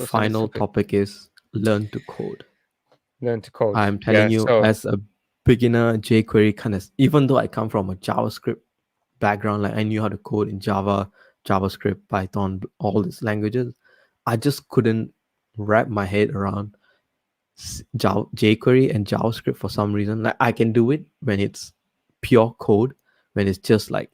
thoughts on this final topic? topic is learn to code. Learn to code. I'm Yeah. telling you, So. as a beginner, jQuery kind of, even though I come from a JavaScript background, like I knew how to code in Java, JavaScript, Python, all these languages, I just couldn't wrap my head around jQuery and JavaScript for some reason. Like I can do it when it's pure code, when it's just like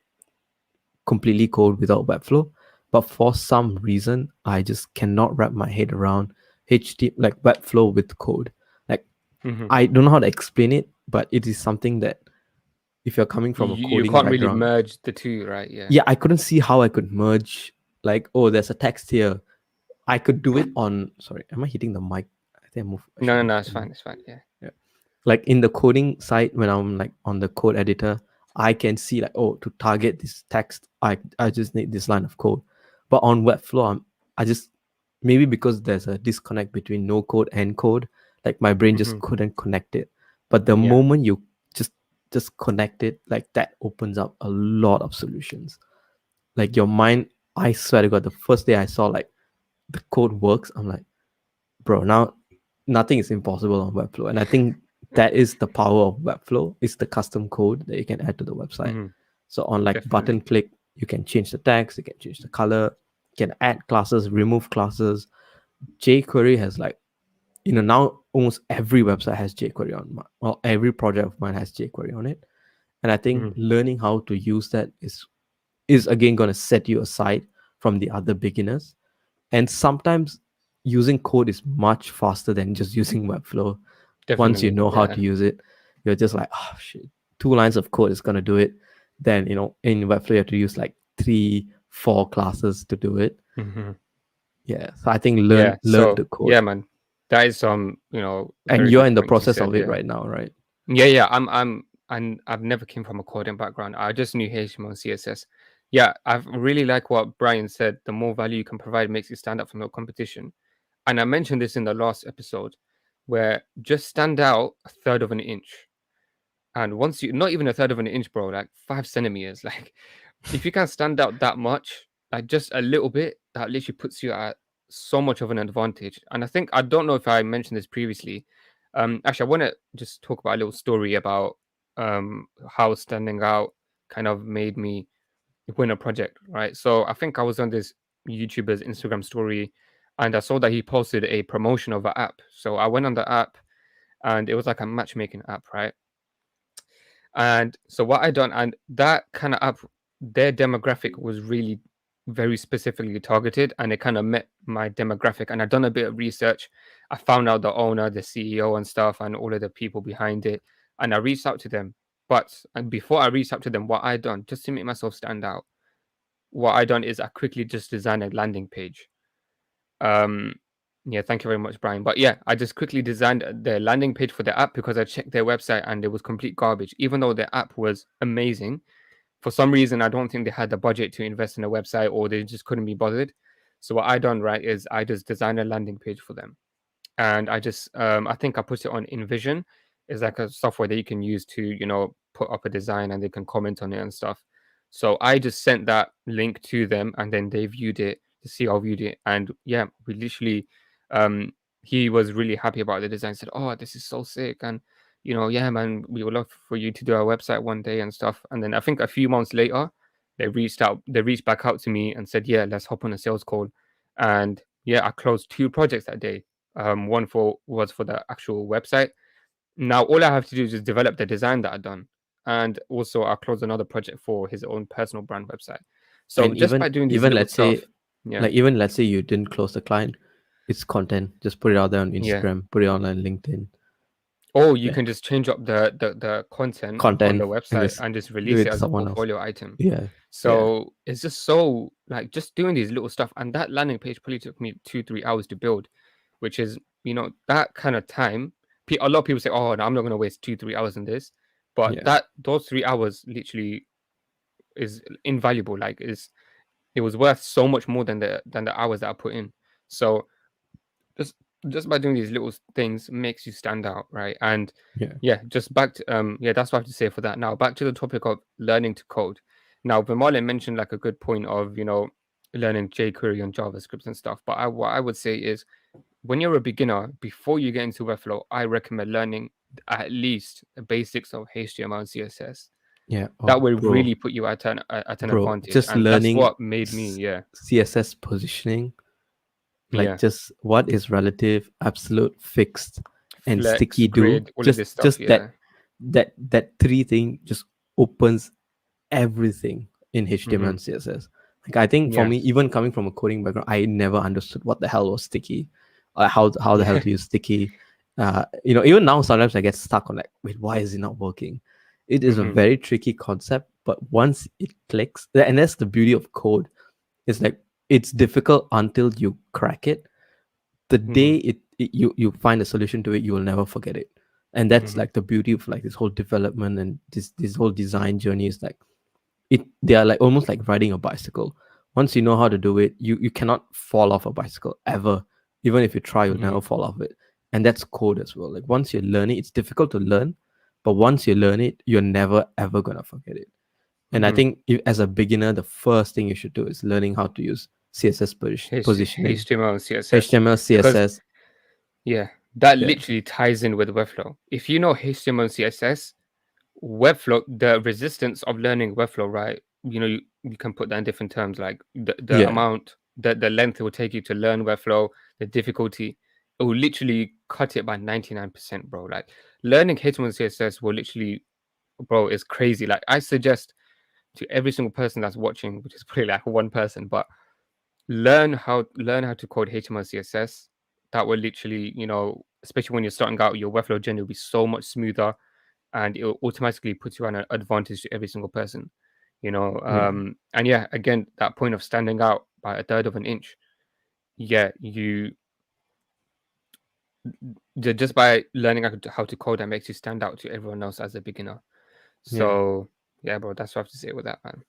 completely code without Webflow. But for some reason, I just cannot wrap my head around HTML, like Webflow with code. Like Mhm. I don't know how to explain it, but it is something that if you're coming from a You coding can't really background, merge the two, right? Yeah. yeah, I couldn't see how I could merge. Like, oh, there's a text here. I could do it on. Sorry, am I hitting the mic? I think I should No, move. it's fine. It's fine. Yeah. Yeah. Like in the coding side, when I'm like on the code editor, I can see like, oh, to target this text, I just need this line of code. But on Webflow, I just maybe because there's a disconnect between no code and code, like my brain just couldn't connect it. But the Yeah. moment you just connect it, like that opens up a lot of solutions. Like your mind, I swear to God, the first day I saw like the code works, I'm like, bro, now nothing is impossible on Webflow. And I think that is the power of Webflow. It's the custom code that you can add to the website. So on like button Definitely. click, you can change the text, you can change the color, you can add classes, remove classes. jQuery has like, now almost every website has jQuery on well, every project of mine has jQuery on it. And I think learning how to use that is again going to set you aside from the other beginners. And sometimes using code is much faster than just using Webflow. Once you Definitely. know how Yeah. to use it, you're just like, oh shit, 2 lines of code is gonna do it. Then in Webflow you have to use like 3-4 classes to do it. Yeah, so I think learn So the code. yeah, man, that is And very you're good in the points you process said. of it Yeah. right now, right? Yeah. I've never came from a coding background. I just knew HTML and CSS. Yeah, I really like what Brian said. The more value you can provide makes you stand out from your competition. And I mentioned this in the last episode, where just stand out a third of an inch. And once you, not even a third of an inch, bro, like 5 centimeters, like if you can stand out that much, like just a little bit, that literally puts you at so much of an advantage. And I don't know if I mentioned this previously. Actually, I want to just talk about a little story about how standing out kind of made me win a project, right? So I think I was on this YouTuber's Instagram story and I saw that he posted a promotion of an app. So I went on the app and it was like a matchmaking app, right? And so what I done, and that kind of app, their demographic was really very specifically targeted, and it kind of met my demographic. And I done a bit of research. I found out the owner, the CEO, and stuff, and all of the people behind it. And I reached out to them. And before I reached out to them, what I done just to make myself stand out, what I done is I quickly just designed a landing page. Um, yeah, thank you very much, Brian. But yeah, I just quickly designed the landing page for the app because I checked their website and it was complete garbage. Even though the app was amazing, for some reason I don't think they had the budget to invest in a website or they just couldn't be bothered. So what I done right is I just designed a landing page for them, and I think I put it on InVision. It's like a software that you can use to put up a design and they can comment on it and stuff. So I just sent that link to them and then they viewed it. The CEO viewed it, and yeah, we literally um he was really happy about the design. Said, oh, this is so sick, and yeah, man, we would love for you to do our website one day and stuff. And then I think a few months later they reached back out to me and said, yeah, let's hop on a sales call. And yeah, I closed 2 projects that day. One was for the actual website. Now all I have to do is just develop the design that I've done, and also I closed another project for his own personal brand website. So And just by doing these even little let's say, stuff, yeah, like even let's say you didn't close the client, it's content. Just put it out there on yeah. Instagram, put it on LinkedIn. Or you Yeah, can just change up the content on the content and website just and just do release it it to as a someone else. portfolio item. Yeah, yeah, So it's just so like just doing these little stuff, and that landing page probably took me 2-3 hours to build, which is that kind of time. A lot of people say, "Oh, no, I'm not going to waste 2-3 hours on this," but yeah. those 3 hours literally is invaluable. Like it was worth so much more than the hours that I put in. So just just by doing these little things makes you stand out, right? And Yeah. yeah, just back to yeah, that's what I have to say for that. Now back to the topic of learning to code. Now Vimalan mentioned like a good point of learning jQuery and JavaScript and stuff. But what I would say is, when you're a beginner, before you get into Webflow, I recommend learning at least the basics of HTML and CSS. Yeah. That Oh, will bro, really put you at an bro, advantage, just and that's learning what made me, yeah, CSS positioning, like yeah, just what is relative, absolute, fixed, and flex, sticky do. grid, all of this stuff, Just yeah. that three thing just opens everything in HTML Hmm. and CSS. Like I think for Yeah, me, even coming from a coding background, I never understood what the hell was sticky, how the hell yeah. to use sticky. Even now sometimes I get stuck on like, wait, why is it not working? It is a Hmm. very tricky concept, but once it clicks, and that's the beauty of code. It's like it's difficult until you crack it. The Hmm. day you find a solution to it, you will never forget it. And that's Hmm. like the beauty of like this whole development and this whole design journey is like they are like almost like riding a bicycle. Once you know how to do it, you cannot fall off a bicycle ever. Even if you try, you'll Hmm. never fall off it. And that's code as well. Like once you learn it, it's difficult to learn, but once you learn it, you're never ever gonna forget it. And I Hmm. think as a beginner, the first thing you should do is learning how to use CSS positioning, HTML and CSS, HTML, because CSS. yeah, that Yeah, literally ties in with Webflow. If you know HTML and CSS, Webflow, the resistance of learning Webflow, right? You can put that in different terms, like the yeah, amount, the length it will take you to learn Webflow, the difficulty. It will literally cut it by 99%, bro. Like learning HTML and CSS will literally, bro, is crazy. Like I suggest to every single person that's watching, which is probably like one person, but learn how to code HTML and CSS. That will literally, especially when you're starting out, your Webflow journey will be so much smoother, and it will automatically put you on an advantage to every single person. yeah, And yeah, again, that point of standing out by a third of an inch. Yeah, just by learning how to code, that makes you stand out to everyone else as a beginner. yeah. So yeah, bro, that's what I have to say with that, man.